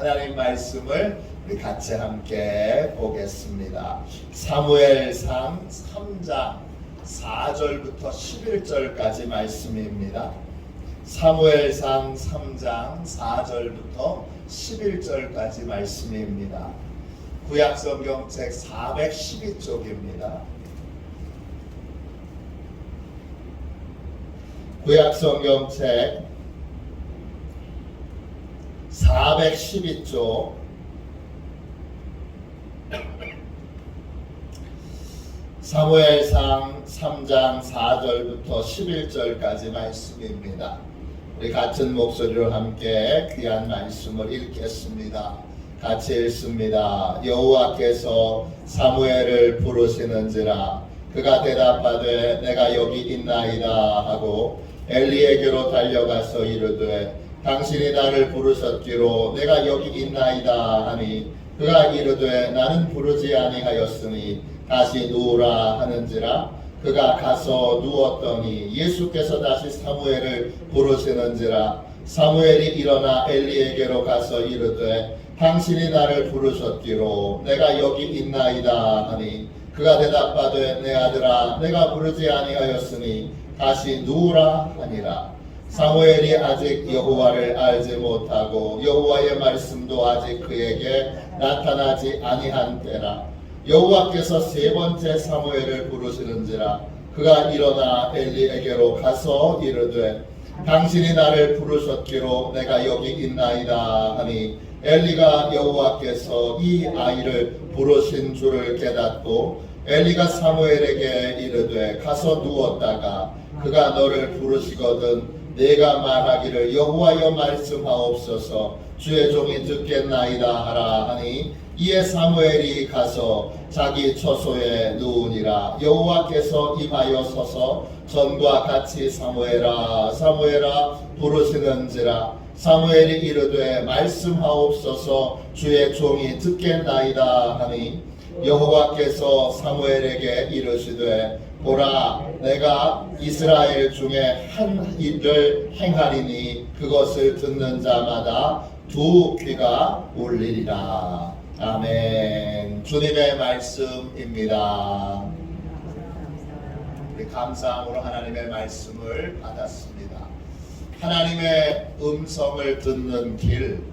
하나님 말씀을 우리 같이 함께 보겠습니다. 사무엘상 3장 4절부터 11절까지 말씀입니다. 사무엘상 3장 4절부터 11절까지 말씀입니다. 구약성경책 412쪽입니다. 구약성경책 412쪽 사무엘상 3장 4절부터 11절까지 말씀입니다. 우리 같은 목소리로 함께 귀한 말씀을 읽겠습니다. 같이 읽습니다. 여호와께서 사무엘을 부르시는지라 그가 대답하되 내가 여기 있나이다 하고 엘리에게로 달려가서 이르되 당신이 나를 부르셨기로 내가 여기 있나이다 하니 그가 이르되 나는 부르지 아니하였으니 다시 누우라 하는지라 그가 가서 누웠더니 예수께서 다시 사무엘을 부르시는지라 사무엘이 일어나 엘리에게로 가서 이르되 당신이 나를 부르셨기로 내가 여기 있나이다 하니 그가 대답하되 내 아들아 내가 부르지 아니하였으니 다시 누우라 하니라. 사무엘이 아직 여호와를 알지 못하고 여호와의 말씀도 아직 그에게 나타나지 아니한 때라. 여호와께서 세 번째 사무엘을 부르시는지라 그가 일어나 엘리에게로 가서 이르되 당신이 나를 부르셨기로 내가 여기 있나이다 하니 엘리가 여호와께서 이 아이를 부르신 줄을 깨닫고 엘리가 사무엘에게 이르되 가서 누웠다가 그가 너를 부르시거든 내가 말하기를 여호와여 말씀하옵소서 주의 종이 듣겠나이다 하라 하니 이에 사무엘이 가서 자기 처소에 누우니라. 여호와께서 임하여 서서 전과 같이 사무엘아 사무엘아 부르시는지라. 사무엘이 이르되 말씀하옵소서 주의 종이 듣겠나이다 하니 여호와께서 사무엘에게 이르시되 보라 내가 이스라엘 중에 한 일을 행하리니 그것을 듣는 자마다 두 귀가 울리리라. 아멘. 주님의 말씀입니다. 우리 감사함으로 하나님의 말씀을 받았습니다. 하나님의 음성을 듣는 길,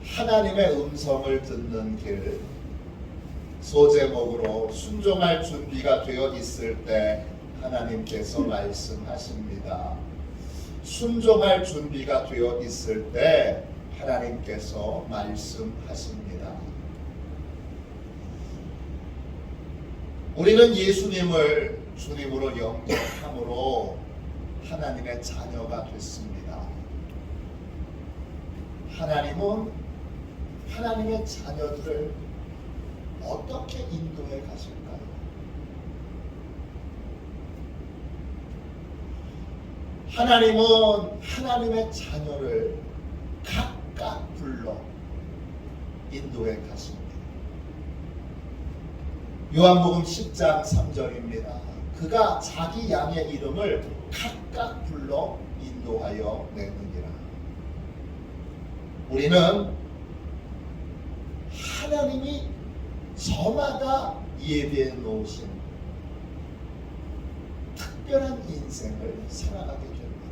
하나님의 음성을 듣는 길, 소제목으로 순종할 준비가 되어 있을 때 하나님께서 말씀하십니다. 순종할 준비가 되어 있을 때 하나님께서 말씀하십니다. 우리는 예수님을 주님으로 영접함으로 하나님의 자녀가 됐습니다. 하나님은 하나님의 자녀들을 어떻게 인도해 가실까요? 하나님은 하나님의 자녀를 각각 불러 인도해 가십니다. 요한복음 10장 3절입니다. 그가 자기 양의 이름을 각각 불러 인도하여 내느니라. 우리는 하나님이 저마다 예비해 놓으신 특별한 인생을 살아가게 됩니다.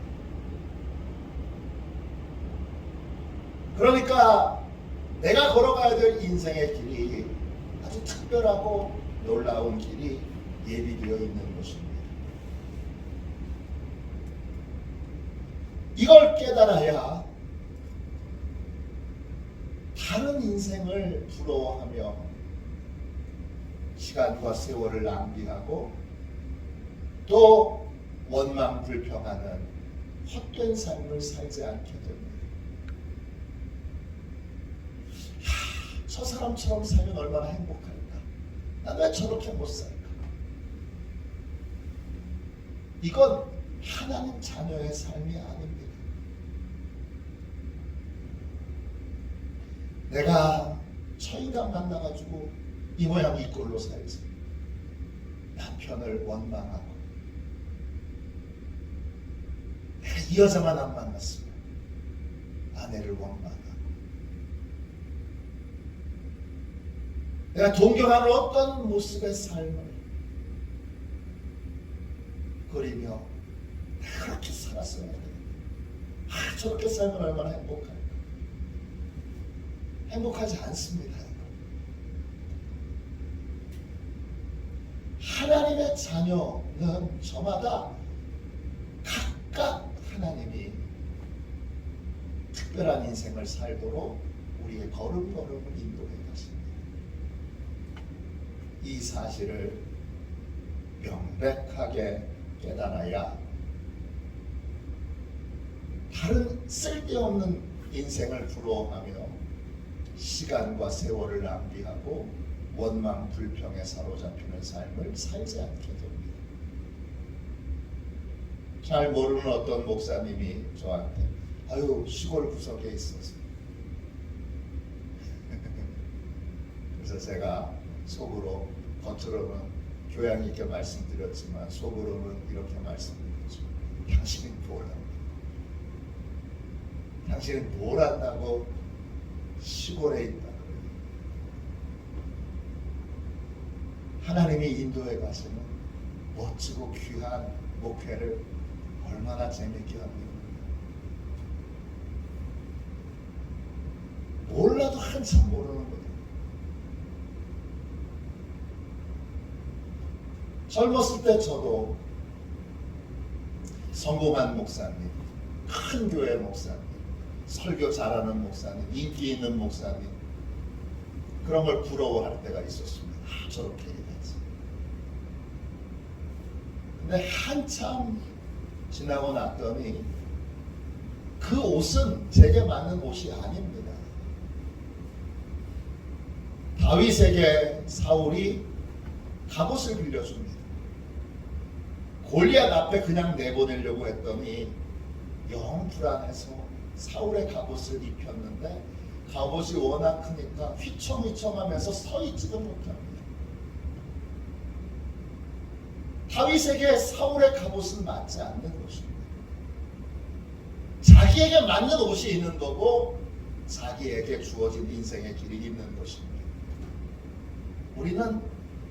그러니까 내가 걸어가야 될 인생의 길이 아주 특별하고 놀라운 길이 예비되어 있는 것입니다. 이걸 깨달아야 다른 인생을 부러워하며 시간과 세월을 낭비하고 또 원망 불평하는 헛된 삶을 살지 않게 됩니다. 저 사람처럼 살면 얼마나 행복할까? 난 왜 저렇게 못 살까? 이건 하나님 자녀의 삶이 아닙니다. 내가 처인간 만나가지고 이 모양 이 꼴로 살지. 남편을 원망하고 내가 이 여자만 안 만났으면 아내를 원망하고 내가 동경하는 어떤 모습의 삶을 그리며 내가 그렇게 살았어야 돼. 저렇게 살면 얼마나 행복할까? 행복하지 않습니다. 하나님의 자녀는 저마다 각각 하나님이 특별한 인생을 살도록 우리의 걸음걸음을 인도해 가십니다. 이 사실을 명백하게 깨달아야 다른 쓸데없는 인생을 부러워하며 시간과 세월을 낭비하고 원망 불평에 사로잡히는 삶을 살지 않게 됩니다. 잘 모르는 어떤 목사님이 저한테 아유 시골 구석에 있어서 그래서 제가 속으로 겉으로는 교양 있게 말씀드렸지만 속으로는 이렇게 말씀드렸죠. 당신이 뭘 합니까? 당신은 뭘 한다고 시골에 있다 그래요. 하나님이 인도해 가시는 멋지고 귀한 목회를 얼마나 재밌게 합니까? 몰라도 한참 모르는 거예요. 젊었을 때 저도 성공한 목사님, 큰 교회 목사님, 설교 잘하는 목사님, 인기 있는 목사님 그런 걸 부러워할 때가 있었습니다. 저렇게 해야지. 근데 한참 지나고 났더니 그 옷은 제게 맞는 옷이 아닙니다. 다윗에게 사울이 갑옷을 빌려줍니다. 골리앗 앞에 그냥 내보내려고 했더니 영 불안해서 사울의 갑옷을 입혔는데 갑옷이 워낙 크니까 휘청휘청하면서 서 있지도 못합니다. 다윗에게 사울의 갑옷은 맞지 않는 것입니다. 자기에게 맞는 옷이 있는 거고 자기에게 주어진 인생의 길이 있는 것입니다. 우리는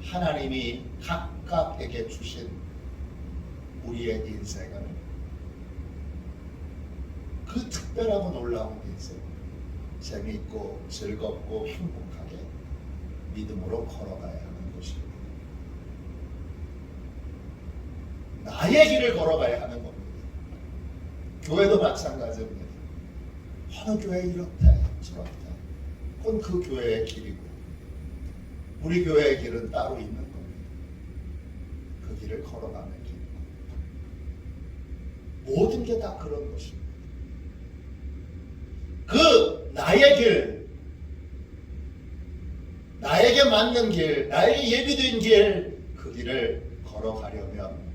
하나님이 각각에게 주신 우리의 인생을 그 특별하고 놀라운 인생 재미있고 즐겁고 행복하게 믿음으로 걸어가야 하는 것입니다. 나의 길을 걸어가야 하는 겁니다. 교회도 마찬가지입니다. 어느 교회 이렇대 저렇대 그건 그 교회의 길이고 우리 교회의 길은 따로 있는 겁니다. 그 길을 걸어가는 길. 모든 게 다 그런 것입니다. 그 나의 길, 나에게 맞는 길, 나에게 예비된 길, 그 길을 걸어가려면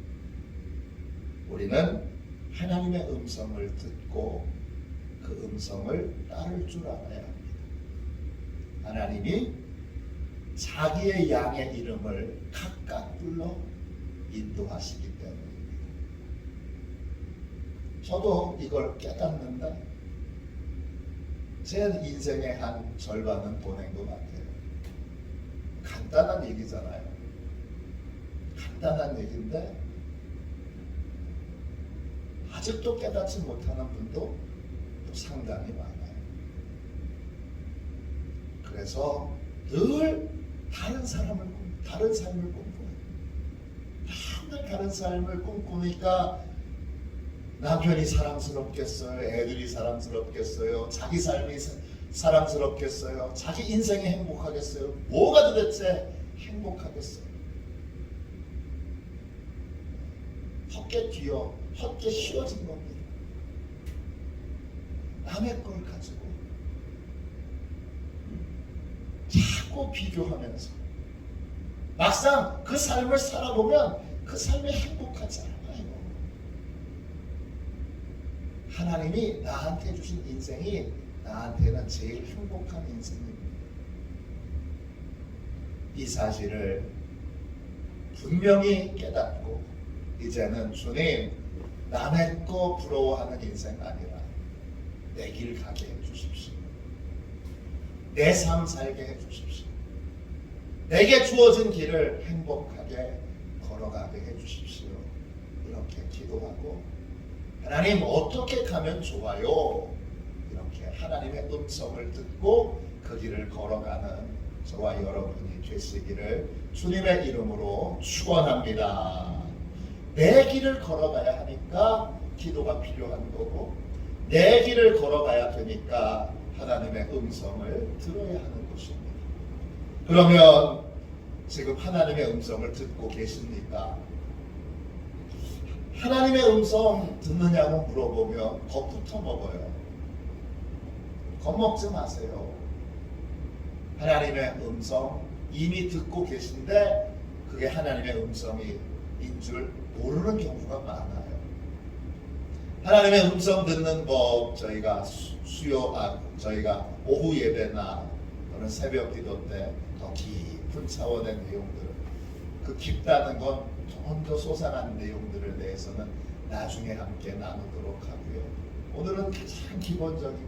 우리는 하나님의 음성을 듣고 그 음성을 따를 줄 알아야 합니다. 하나님이 자기의 양의 이름을 각각 불러 인도하시기 때문입니다. 저도 이걸 깨닫는데 제 인생의 한 절반은 보낸 것 같아요. 간단한 얘기잖아요. 간단한 얘기인데 아직도 깨닫지 못하는 분도 또 상당히 많아요. 그래서 늘 다른 삶을 꿈꿔요. 맨날 다른 삶을 꿈꾸니까 남편이 사랑스럽겠어요? 애들이 사랑스럽겠어요? 자기 삶이 사랑스럽겠어요? 자기 인생이 행복하겠어요? 뭐가 도대체 행복하겠어요? 헛게 씌워진 겁니다. 남의 걸 가지고 자꾸 비교하면서 막상 그 삶을 살아보면 그 삶이 행복하지 않아요. 하나님이 나한테 주신 인생이 나한테는 제일 행복한 인생입니다. 이 사실을 분명히 깨닫고 이제는 주님 남의 거 부러워하는 인생 아니라 내 길 가게 해주십시오. 내 삶 살게 해주십시오. 내게 주어진 길을 행복하게 걸어가게 해주십시오. 이렇게 기도하고 하나님 어떻게 가면 좋아요? 이렇게 하나님의 음성을 듣고 그 길을 걸어가는 저와 여러분이 되시기를 주님의 이름으로 축원합니다. 내 길을 걸어가야 하니까 기도가 필요한 거고 내 길을 걸어가야 되니까 하나님의 음성을 들어야 하는 것입니다. 그러면 지금 하나님의 음성을 듣고 계십니까? 하나님의 음성 듣느냐고 물어보면 겁부터 먹어요. 겁먹지 마세요. 하나님의 음성 이미 듣고 계신데 그게 하나님의 음성인 줄 모르는 경우가 많아요. 하나님의 음성 듣는 법 저희가 저희가 오후 예배나 또는 새벽 기도 때 더 깊은 차원의 내용들, 그 깊다는 건 좀 더 솟아난 내용들에 대해서는 나중에 함께 나누도록 하고요. 오늘은 가장 기본적인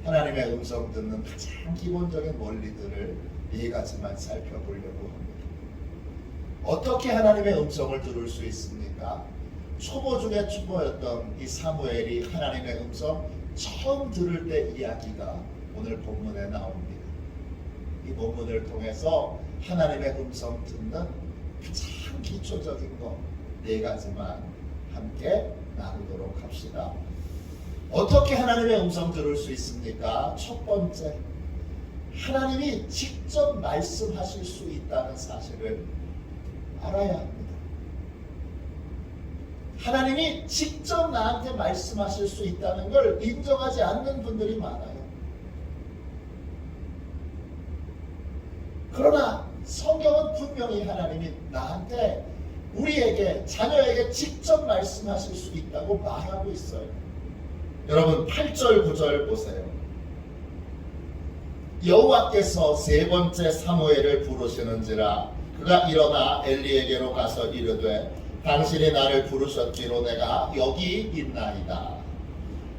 하나님의 음성 듣는 가장 기본적인 원리들을 네 가지만 살펴보려고 합니다. 어떻게 하나님의 음성을 들을 수 있습니까? 초보 중에 초보였던 이 사무엘이 하나님의 음성 처음 들을 때 이야기가 오늘 본문에 나옵니다. 이 본문을 통해서 하나님의 음성 듣는 가장 기초적인 것 네 가지만 함께 나누도록 합시다. 어떻게 하나님의 음성 들을 수 있습니까? 첫 번째, 하나님이 직접 말씀하실 수 있다는 사실을 알아야 합니다. 하나님이 직접 나한테 말씀하실 수 있다는 걸 인정하지 않는 분들이 많아요. 그러나 성경은 분명히 하나님이 나한테, 우리에게, 자녀에게 직접 말씀하실 수 있다고 말하고 있어요. 여러분 8절 9절 보세요. 여호와께서 세 번째 사무엘을 부르시는지라 그가 일어나 엘리에게로 가서 이르되 당신이 나를 부르셨기로 내가 여기 있나이다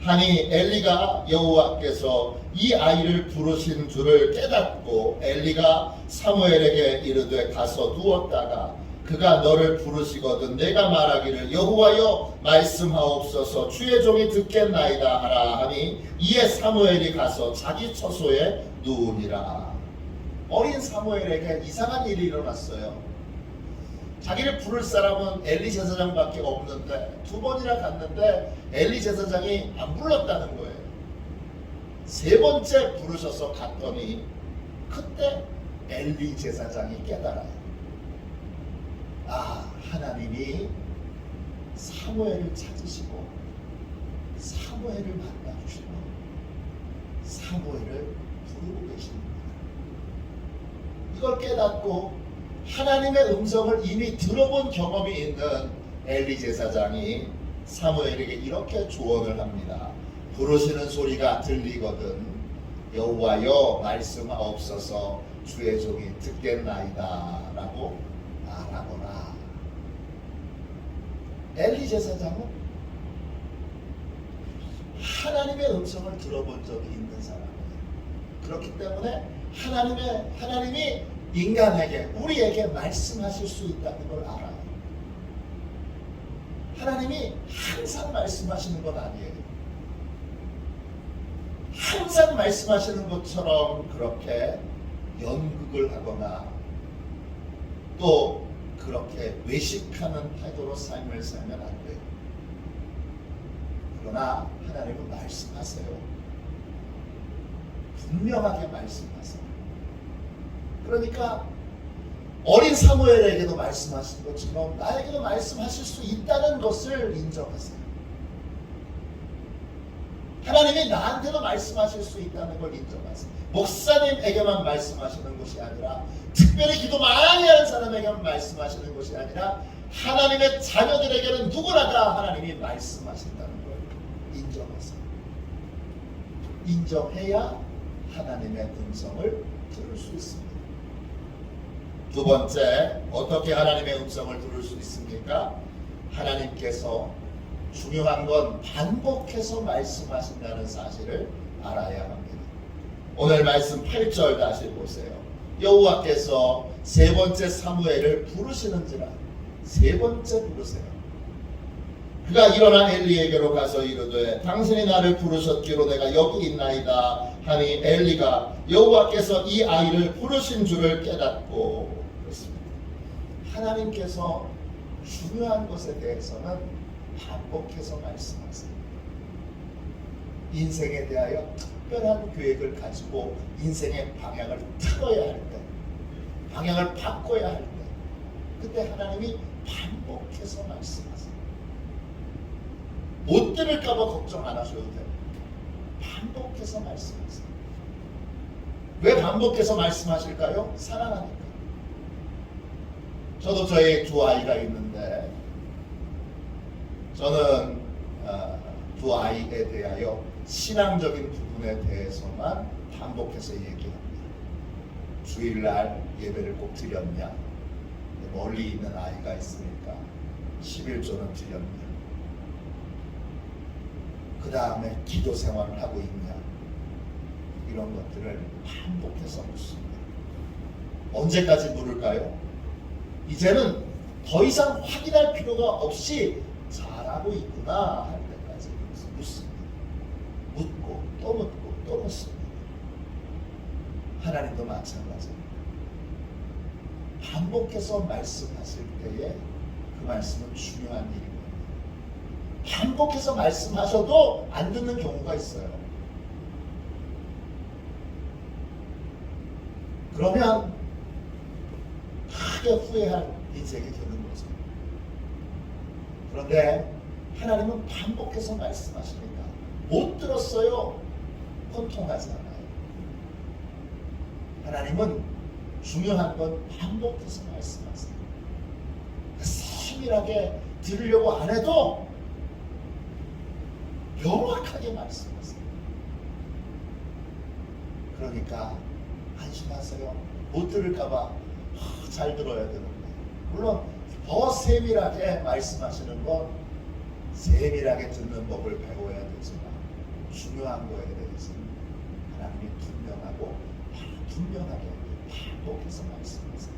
하니 엘리가 여호와께서 이 아이를 부르신 줄을 깨닫고 엘리가 사무엘에게 이르되 가서 누웠다가 그가 너를 부르시거든 내가 말하기를 여호와여 말씀하옵소서 주의 종이 듣겠나이다 하라 하니 이에 사무엘이 가서 자기 처소에 누우니라. 어린 사무엘에게 이상한 일이 일어났어요. 자기를 부를 사람은 엘리 제사장밖에 없는데 두 번이나 갔는데 엘리 제사장이 안 불렀다는 거예요. 세 번째 부르셔서 갔더니 그때 엘리 제사장이 깨달아요. 아, 하나님이 사무엘을 찾으시고 사무엘을 만나주시고 사무엘을 부르고 계십니다. 이걸 깨닫고 하나님의 음성을 이미 들어본 경험이 있는 엘리 제사장이 사무엘에게 이렇게 조언을 합니다. 부르시는 소리가 들리거든 여호와여 말씀하옵소서 주의 종이 듣겠나이다 라고 말하거라. 엘리 제사장은 하나님의 음성을 들어본 적이 있는 사람이에요. 그렇기 때문에 하나님이 인간에게, 우리에게 말씀하실 수 있다는 걸 알아요. 하나님이 항상 말씀하시는 건 아니에요. 항상 말씀하시는 것처럼 그렇게 연극을 하거나 또 그렇게 외식하는 태도로 삶을 살면 안 돼요. 그러나 하나님은 말씀하세요. 분명하게 말씀하세요. 그러니까 어린 사무엘에게도 말씀하신 것처럼 나에게도 말씀하실 수 있다는 것을 인정하세요. 하나님이 나한테도 말씀하실 수 있다는 걸 인정하세요. 목사님에게만 말씀하시는 것이 아니라, 특별히 기도 많이 하는 사람에게만 말씀하시는 것이 아니라 하나님의 자녀들에게는 누구나 다 하나님이 말씀하신다는 걸 인정하세요. 인정해야 하나님의 음성을 들을 수 있습니다. 두 번째, 어떻게 하나님의 음성을 들을 수 있습니까? 하나님께서 중요한 건 반복해서 말씀하신다는 사실을 알아야 합니다. 오늘 말씀 8절 다시 보세요. 여호와께서 세 번째 사무엘을 부르시는지라. 세 번째 부르세요. 그가 일어나 엘리에게로 가서 이르되 당신이 나를 부르셨기로 내가 여기 있나이다 하니 엘리가 여호와께서 이 아이를 부르신 줄을 깨닫고 그랬습니다. 하나님께서 중요한 것에 대해서는 반복해서 말씀하세요. 인생에 대하여 특별한 계획을 가지고 인생의 방향을 틀어야 할 때, 방향을 바꿔야 할 때, 그때 하나님이 반복해서 말씀하세요. 못 들을까 봐 걱정 안 하셔도 돼요. 반복해서 말씀하세요. 왜 반복해서 말씀하실까요? 사랑하니까. 저도 저희 두 아이가 있는데 저는 두 아이에 대하여 신앙적인 부분에 대해서만 반복해서 얘기합니다. 주일날 예배를 꼭 드렸냐? 멀리 있는 아이가 있으니까 11조는 드렸냐? 그 다음에 기도 생활을 하고 있냐? 이런 것들을 반복해서 묻습니다. 언제까지 물을까요? 이제는 더 이상 확인할 필요가 없이 잘하고 있구나 할 때까지 묻습니다. 묻고 또 묻고 또 묻습니다. 하나님도 마찬가지입니다. 반복해서 말씀하실 때에 그 말씀은 중요한 일입니다. 반복해서 말씀하셔도 안 듣는 경우가 있어요. 그러면 크게 후회할 인생이 되는 거죠. 그런데 하나님은 반복해서 말씀하시니까 못 들었어요. 그건 통하지 않아요. 하나님은 중요한 건 반복해서 말씀하세요. 세밀하게 들으려고 안 해도 명확하게 말씀하세요. 그러니까 안심하세요. 못 들을까봐 잘 들어야 되는데, 물론 더 세밀하게 말씀하시는 건 세밀하게 듣는 법을 배워야 되지만 중요한 거에 대해서는 하나님이 분명하게 반복해서 말씀하세요.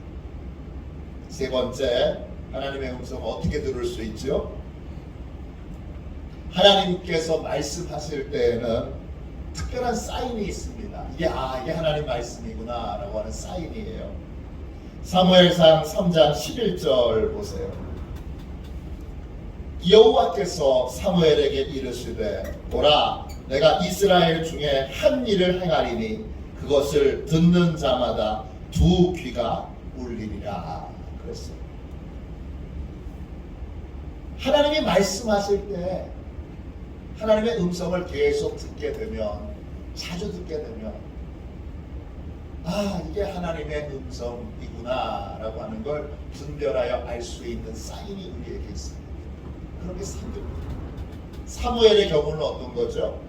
세 번째, 하나님의 음성을 어떻게 들을 수 있죠? 하나님께서 말씀하실 때에는 특별한 사인이 있습니다. 이게 하나님 말씀이구나 라고 하는 사인이에요. 사무엘상 3장 11절 보세요. 여호와께서 사무엘에게 이르시되 보라 내가 이스라엘 중에 한 일을 행하리니 그것을 듣는 자마다 두 귀가 울리리라 그랬어요. 하나님이 말씀하실 때 하나님의 음성을 계속 듣게 되면, 자주 듣게 되면 이게 하나님의 음성이구나 라고 하는 걸 분별하여 알 수 있는 사인이 우리에게 있습니다. 그렇게 생깁니다. 사무엘의 경우는 어떤 거죠?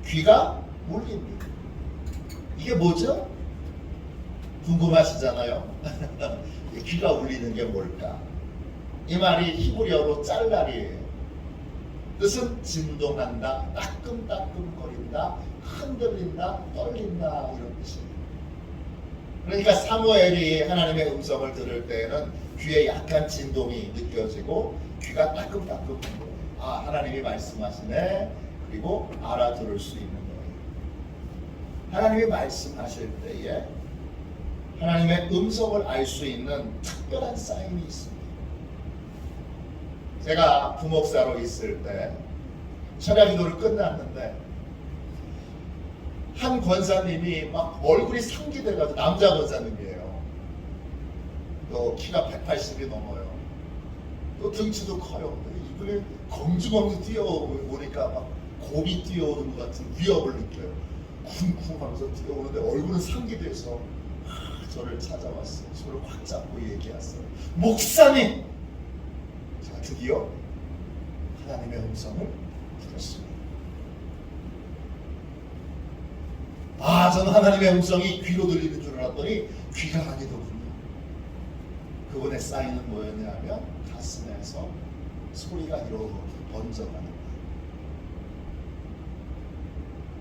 귀가 울립니다. 이게 뭐죠? 궁금하시잖아요. 귀가 울리는 게 뭘까? 이 말이 히브리어로 짤날이에요. 뜻은 진동한다, 따끔따끔거린다, 흔들린다, 떨린다 이런 뜻이에요. 그러니까 사무엘이 하나님의 음성을 들을 때에는 귀에 약간 진동이 느껴지고 귀가 따끔따끔한 거예요. 하나님이 말씀하시네. 그리고 알아들을 수 있는 거예요. 하나님이 말씀하실 때에 하나님의 음성을 알 수 있는 특별한 사인이 있습니다. 제가 부목사로 있을 때 철야기도를 끝났는데 한 권사님이 막 얼굴이 상기돼가지고, 남자 권사님이에요. 또 키가 180이 넘어요. 또 등치도 커요. 이분이 검주검주 뛰어오니까 막 곰이 뛰어오는 것 같은 위협을 느껴요. 쿵쿵 하면서 뛰어오는데 얼굴은 상기돼서 저를 찾아왔어요. 저를 확 잡고 얘기했어요. 목사님! 제가 드디어 하나님의 음성을 들었습니다. 저는 하나님의 음성이 귀로 들리는 줄 알았더니 귀가 아니더군요. 그분의 사인은 뭐였냐면 가슴에서 소리가 이렇게 번져가는 거예요.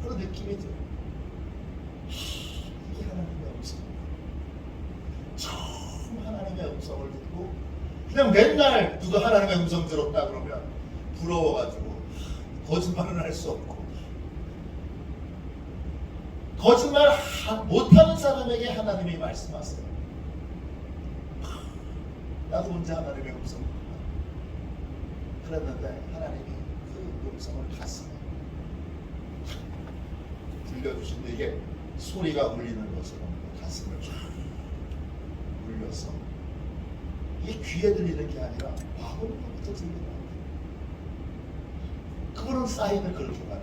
그런 느낌이 들어요. 이게 하나님의 음성. 음성을 듣고 그냥 맨날 누가 하나님의 음성 들었다 그러면 부러워가지고 거짓말은 할 수 없고, 거짓말 못하는 사람에게 하나님이 말씀하세요. 나도 언제 하나님의 음성을 그랬는데 하나님이 그 음성을 가슴에 들려주신데, 이게 소리가 울리는 것처럼 가슴을 쫙 울려서, 이게 귀에 들리는 게 아니라 마음으로부터 들리는 거예요. 그분은 사인을 그렇게 받아요.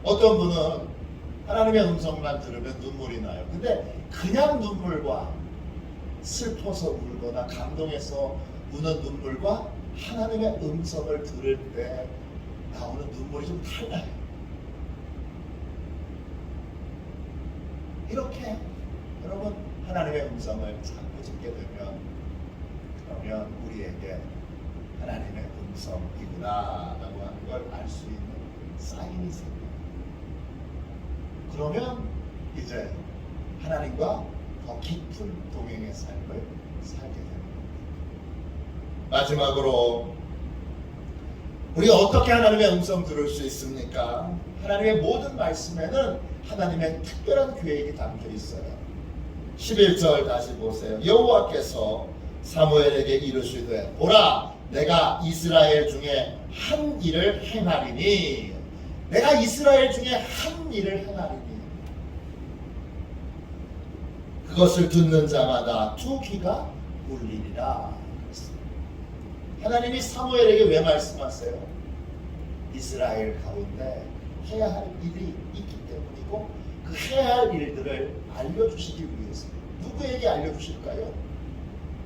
어떤 분은 하나님의 음성만 들으면 눈물이 나요. 근데 그냥 눈물과 슬퍼서 울거나 감동해서 우는 눈물과 하나님의 음성을 들을 때 나오는 눈물이 좀 달라요. 이렇게 여러분 하나님의 음성을 자꾸 듣게 되면, 그러면 우리에게 하나님의 음성이구나 라고 하는 걸 알 수 있는 사인이 생겨요. 그러면 이제 하나님과 더 깊은 동행의 삶을 살게 됩니다. 마지막으로 우리가 어떻게 하나님의 음성 들을 수 있습니까? 하나님의 모든 말씀에는 하나님의 특별한 계획이 담겨 있어요. 11절 다시 보세요. 여호와께서 사무엘에게 이르시되 보라, 내가 이스라엘 중에 한 일을 행하리니, 내가 이스라엘 중에 한 일을 행하리니 그것을 듣는 자마다 두 귀가 울리리라. 하나님이 사무엘에게 왜 말씀하세요? 이스라엘 가운데 해야 할 일이 있기 때문이고, 그 해야 할 일들을 알려주시기 위해서. 누구에게 알려주실까요?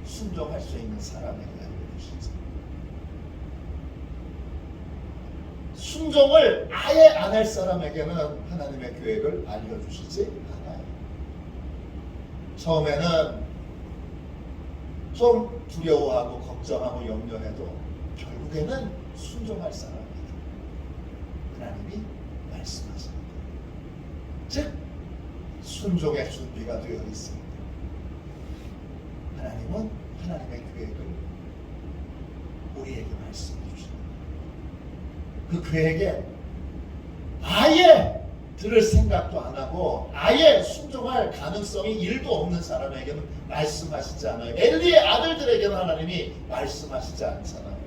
순종할 수 있는 사람에게 알려주시죠. 순종을 아예 안 할 사람에게는 하나님의 계획을 알려주시지 않아요. 처음에는 좀 두려워하고 걱정하고 염려해도 결국에는 순종할 사람에게 하나님이 말씀하십니다. 즉 순종의 준비가 되어 있습니다. 하나님은 하나님의 계획을 우리에게 말씀해 주십니다. 그 계획에 아예 들을 생각도 안 하고 아예 순종할 가능성이 1도 없는 사람에게는 말씀하시지 않아요. 엘리의 아들들에게는 하나님이 말씀하시지 않잖아요.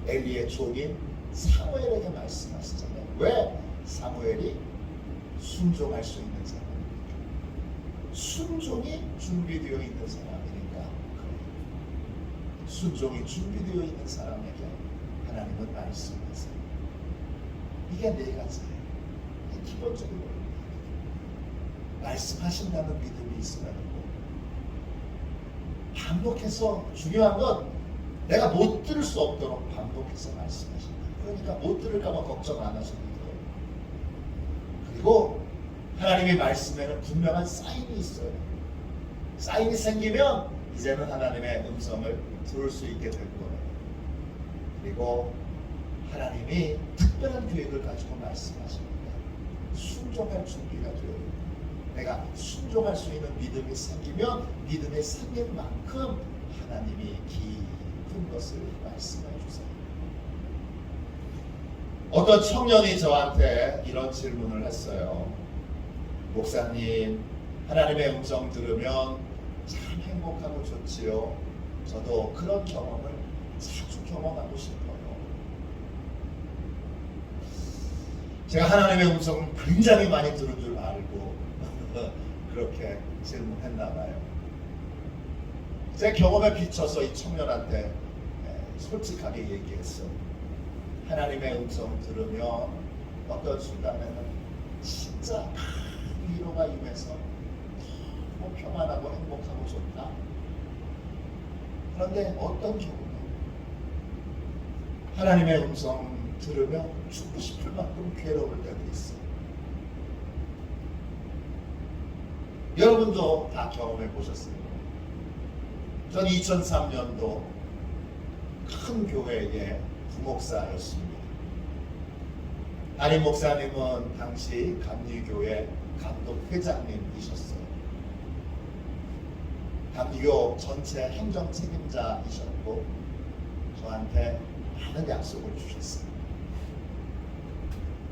엘리의 종인 사무엘에게 말씀하시잖아요. 왜? 사무엘이 순종할 수 있는 사람이니까. 순종이 준비되어 있는 사람이니까. 순종이 준비되어 있는 사람에게 하나님은 말씀하세요. 이게 네 가지예요. 기본적으로 말씀하신다는 믿음이 있어야 되고, 반복해서, 중요한 건 내가 못 들을 수 없도록 반복해서 말씀하신다. 그러니까 못 들을까 봐 걱정 안 하셔도 돼요. 그리고 하나님의 말씀에는 분명한 사인이 있어요. 사인이 생기면 이제는 하나님의 음성을 들을 수 있게 될 거예요. 그리고 하나님이 특별한 계획을 가지고 말씀하십니다. 순종할 준비가 되어요. 내가 순종할 수 있는 믿음이 생기면 믿음이 생긴 만큼 하나님이 깊은 것을 말씀해 주세요. 어떤 청년이 저한테 이런 질문을 했어요. 목사님, 하나님의 음성 들으면 참 행복하고 좋지요. 저도 그런 경험을 자주 경험하고 싶어요. 제가 하나님의 음성을 굉장히 많이 들은 줄 알고 그렇게 질문했나 봐요. 제 경험에 비춰서 이 청년한테 솔직하게 얘기했어요. 하나님의 음성 들으면 어떤 순간에는 진짜 큰 위로가 임해서 너무 평안하고 행복하고 좋다. 그런데 어떤 경우는 하나님의 음성 들으면 죽고 싶을 만큼 괴로울 때도 있어요. 여러분도 다 경험해 보셨어요. 전 2003년도 큰 교회의 부목사였습니다. 담임 목사님은 당시 감리교회 감독 회장님이셨어요. 감리교 전체 행정 책임자이셨고 저한테 많은 약속을 주셨어요.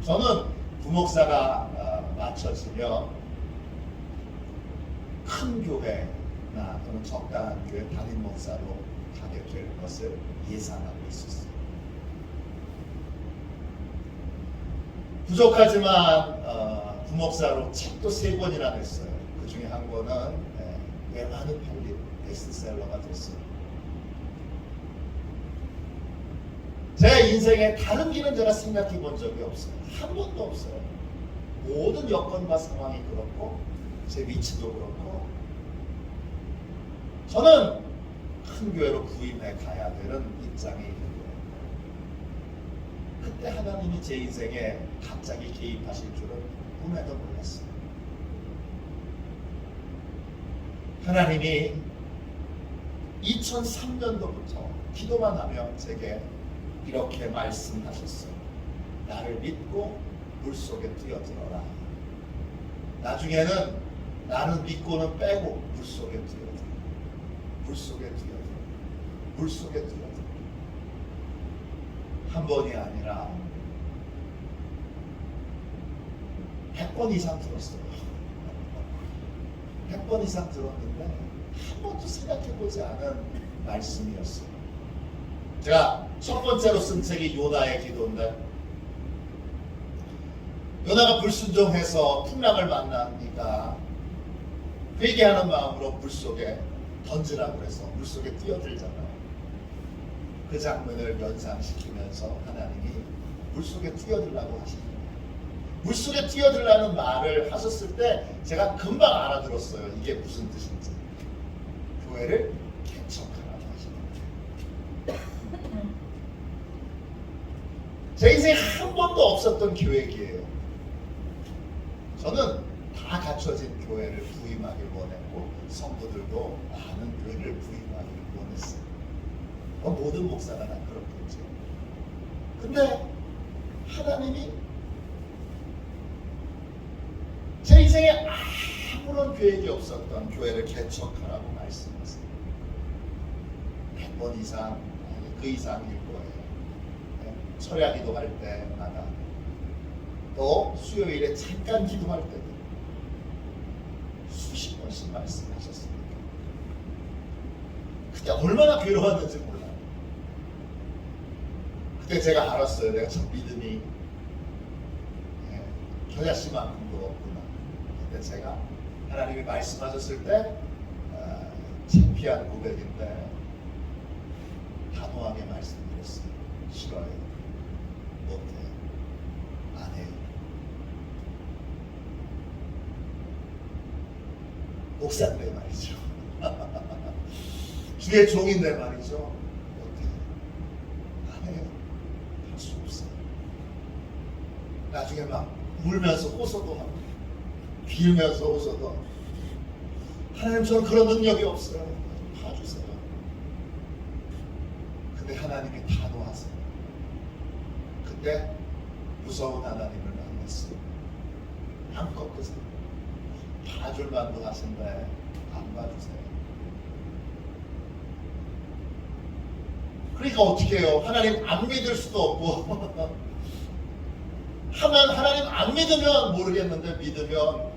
저는 부목사가 맞춰지며 큰 교회나 또는 적당한 교회 담임 목사로 가게 될 것을 예상하고 있었어요. 부족하지만 부목사로 책도 3권이나 냈어요. 그 중에 한 권은 꽤 많이 팔린 베스트셀러가 됐어요. 제 인생에 다른 길은 제가 생각해 본 적이 없어요. 한 번도 없어요. 모든 여건과 상황이 그렇고 제 위치도 그렇고 저는 큰 교회로 부임해 가야 되는 입장이 있는 거예요. 그때 하나님이 제 인생에 갑자기 개입하실 줄은 꿈에도 몰랐어요. 하나님이 2003년도부터 기도만 하면 제게 이렇게 말씀하셨어요. 나를 믿고 물속에 뛰어들어라. 나중에는 나는 믿고는 빼고 물속에 뛰어들어. 물속에 뛰어들어. 물속에 뛰어들어. 한 번이 아니라 100번 이상 들었어요. 100번 이상 들었는데 한 번도 생각해보지 않은 말씀이었어요. 제가 첫 번째로 쓴 책이 요나의 기도인데 요나가 불순종해서 풍랑을 만나니까 회개하는 마음으로 물속에 던지라고 해서 물속에 뛰어들잖아요. 그 장면을 연상시키면서 하나님이 물속에 뛰어들라고 하시는 거예요. 물속에 뛰어들라는 말을 하셨을 때 제가 금방 알아들었어요. 이게 무슨 뜻인지. 교회를 개척하라고 하시는 거예요. 제 인생에 한 번도 없었던 계획이에요. 저는 다 갖춰진 교회를 부임하길 원했고 성도들도 많은 교회를 부임하길 원했어요. 모든 목사가 다 그렇겠죠. 근데 하나님이 제 인생에 아무런 계획이 없었던 교회를 개척하라고 말씀하세요. 100번 이상, 아니 그 이상일 거예요. 철야 기도할 때마다 또 수요일에 잠깐 기도할 때도 수십 번씩 말씀하셨습니다. 그때 얼마나 괴로웠는지 몰라요. 그때 제가 알았어요. 내가 참 믿음이 겨자씨만큼도 없구나. 그때 제가 하나님이 말씀하셨을 때 창피한 고백인데 단호하게 말씀드렸어요. 싫어요. 못해요. 안 해요. 목사인데 말이죠. 주의 종인데 말이죠. 못해요. 안 해요. 할 수 없어요. 나중에 막 울면서 호소도 하고 빌면서 호소도 하고 하나님 저는 그런 능력이 없어요. 봐주세요. 근데 하나님이 단호하세요. 그때 무서운 하나님을 만났어요. 안 꺾으세요. 봐줄 만도 하신데 안 봐주세요. 그러니까 어떻게 해요? 하나님 안 믿을 수도 없고 하나님 안 믿으면 모르겠는데 믿으면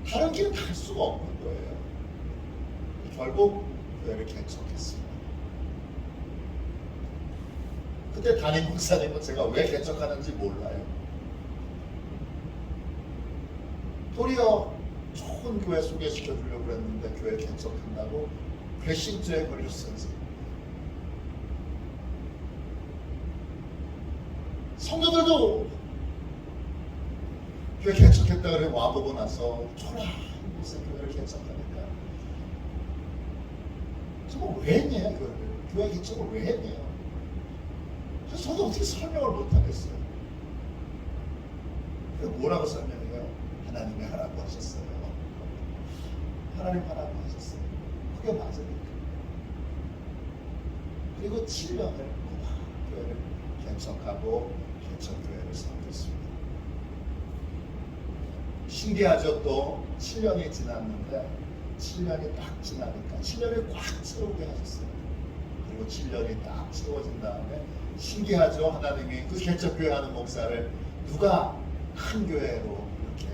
다른 길은 갈 수가 없는 거예요. 결국 교회를 개척했습니다. 그때 담임 목사님은 제가 왜 개척하는지 몰라요. 도리어 좋은 교회 소개시켜 주려고 그랬는데 교회 개척한다고 배신죄에 걸렸어요. 성도들도 교회 개척했다 그래 와보고 나서 초라 무슨 교회를 개척하니까 저거 왜 했냐 교회 개척을 왜 했냐. 그래서 저도 어떻게 설명을 못하겠어요. 뭐라고 설명해요? 하나님이 하라고 하셨어요. 하나님 하라고 하셨어요. 그게 맞으니까. 그리고 7년을 교회를 개척하고 개척교회를 세웠습니다. 신기하죠. 또 7년이 지났는데 7년이 딱 지나니까 7년을 꽉 채우게 하셨어요. 그리고 7년이 딱 채워진 다음에 신기하죠. 하나님이 그 개척교회 하는 목사를 누가 큰 교회로 이렇게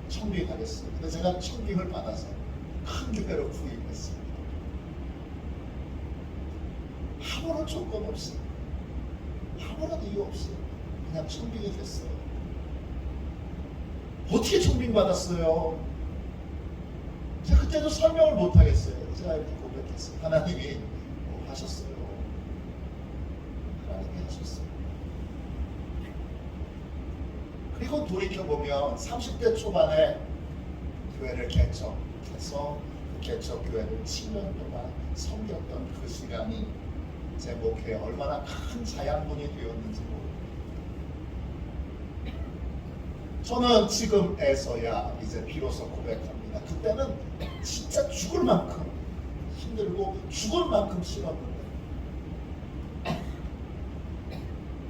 청빙하겠어요. 근데 제가 청빙을 받아서 큰 교회로 부임했습니다. 아무런 조건 없이, 아무런 이유 없이 그냥 청빙이 됐어요. 어떻게 청빙받았어요? 제가 그때도 설명을 못하겠어요. 제가 이렇게 고백했어요. 하나님이 하셨어요. 하나님이 하셨어요. 그리고 돌이켜보면 30대 초반에 교회를 개척해서 그 개척교회를 7년 동안 섬겼던 그 시간이 제 목회에 얼마나 큰 자양분이 되었는지 모릅니다. 저는 지금에서야 이제 비로소 고백합니다. 그때는 진짜 죽을 만큼 힘들고 죽을 만큼 싫었는데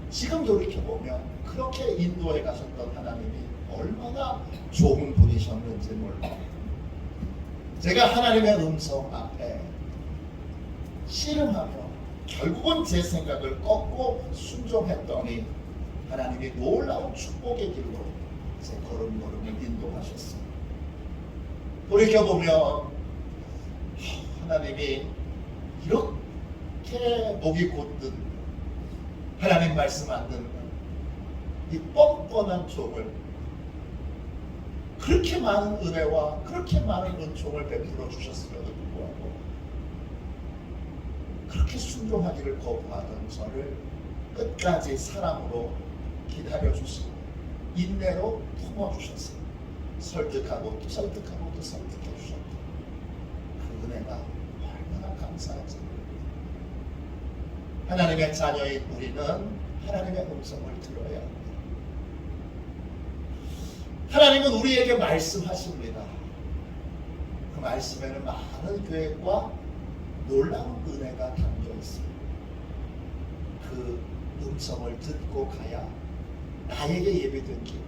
지금 돌이켜보면 그렇게 인도해 가셨던 하나님이 얼마나 좋은 분이셨는지 몰라요. 제가 하나님의 음성 앞에 씨름하며 결국은 제 생각을 꺾고 순종했더니 하나님이 놀라운 축복의 길로 제 걸음걸음을 인도하셨어요. 돌이켜보면 하나님이 이렇게 목이 곧든 하나님 말씀 안 듣는 이 뻔뻔한 종을 그렇게 많은 은혜와 그렇게 많은 은총을 베풀어 주셨음에도 불구하고 그렇게 순종하기를 거부하던 저를 끝까지 사랑으로 기다려주시고 인내로 품어주셨어요. 설득하고 또 설득하고 또 설득해 주셨고 그 은혜가 얼마나 감사하지. 하나님의 자녀인 우리는 하나님의 음성을 들어야 합니다. 하나님은 우리에게 말씀하십니다. 그 말씀에는 많은 계획과 놀라운 은혜가 담겨 있습니다. 그 음성을 듣고 가야 나에게 예비된 길,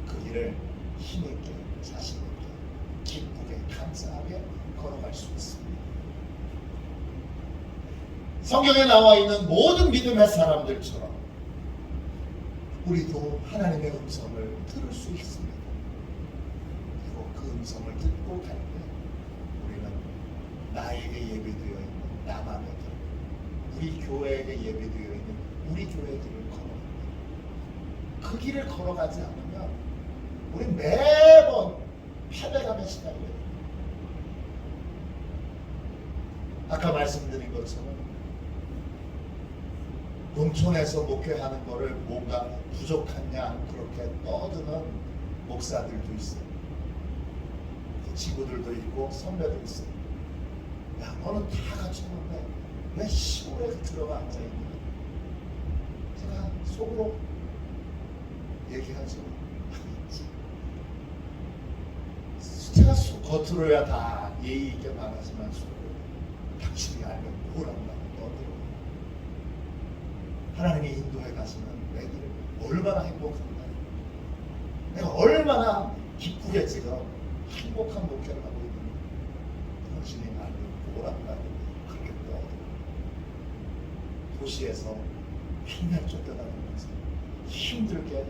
그 길을 힘있게, 자신있게, 기쁘게, 감사하게 걸어갈 수 있습니다. 성경에 나와 있는 모든 믿음의 사람들처럼 우리도 하나님의 음성을 들을 수 있습니다. 그리고 그 음성을 듣고 갈 때 우리는 나에게 예비되어 있는 나만의 길, 우리 교회에게 예비되어 있는 우리 교회의 길을 걸어갑니다. 그 길을 걸어가지 않으면 우리 매번 패배감에 시달려요. 아까 말씀드린 것처럼 농촌에서 목회하는 거를 뭔가 부족하냐 그렇게 떠드는 목사들도 있어요. 친구들도 있고 선배도 있어요. 야, 너는 다 갖췄는데 왜 시골에 들어가 앉아있냐. 제가 속으로 얘기하죠. 제가 겉으로야 다 예의 있게 말하지만 속으로 당신이 알면 뭘 안다고 떠들어. 하나님이 인도해 가시는 내 길을 얼마나 행복한가. 내가 얼마나 기쁘게 지금 행복한 목회를 하고 있는데 당신이 알면 뭘 안다고 그렇게 떠들어. 도시에서 맨날 쫓겨다니면서 힘들게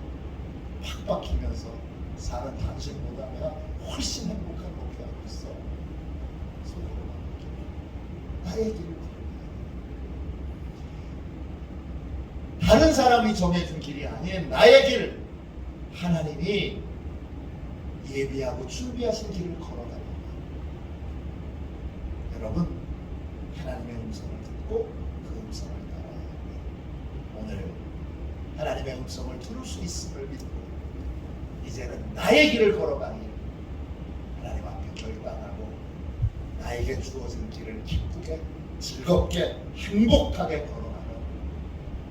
팍박히면서 사는 당신보다 내가 훨씬 행복한 목회하고 있어. 속으로 나의 길을 다른 사람이 정해준 길이 아닌 나의 길, 하나님이 예비하고 준비하신 길을 걸어가는 거예요. 여러분, 하나님의 음성을 듣고 그 음성을 따라야 합니다. 오늘 하나님의 음성을 들을 수 있음을 믿고 이제는 나의 길을 걸어가니 하나님 앞에 결단하고 나에게 주어진 길을 기쁘게, 즐겁게, 행복하게 걸어가는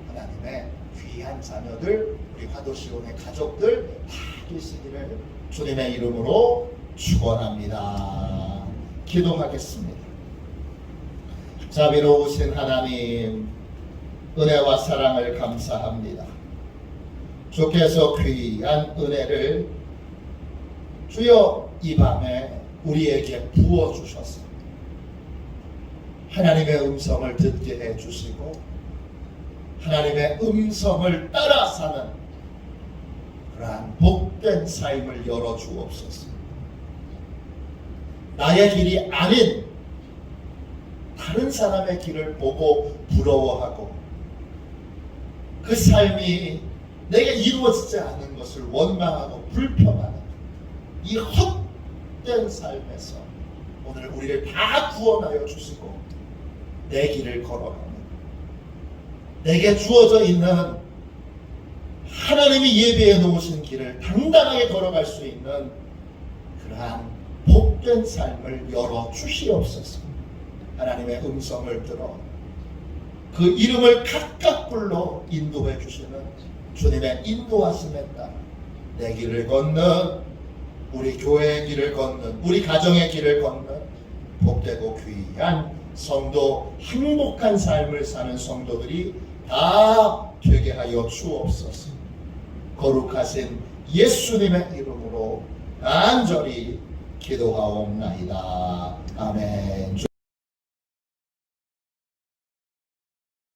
하나님의 귀한 자녀들, 우리 화도시온의 가족들 다 되시기를 주님의 이름으로 축원합니다. 기도하겠습니다. 자비로우신 하나님, 은혜와 사랑을 감사합니다. 주께서 귀한 은혜를 주여 이 밤에 우리에게 부어주셔서 하나님의 음성을 듣게 해주시고 하나님의 음성을 따라 사는 그러한 복된 삶을 열어주옵소서. 나의 길이 아닌 다른 사람의 길을 보고 부러워하고 그 삶이 내게 이루어지지 않은 것을 원망하고 불평하는 이 헛된 삶에서 오늘 우리를 다 구원하여 주시고 내 길을 걸어가는 내게 주어져 있는 하나님이 예비해 놓으신 길을 당당하게 걸어갈 수 있는 그러한 복된 삶을 열어 주시옵소서. 하나님의 음성을 들어 그 이름을 각각 불러 인도해 주시는 주님의 인도하심에 따라 내 길을 걷는 우리 교회의 길을 걷는 우리 가정의 길을 걷는 복되고 귀한 성도 행복한 삶을 사는 성도들이 다 되게 하여 주옵소서. 거룩하신 예수님의 이름으로 간절히 기도하옵나이다. 아멘.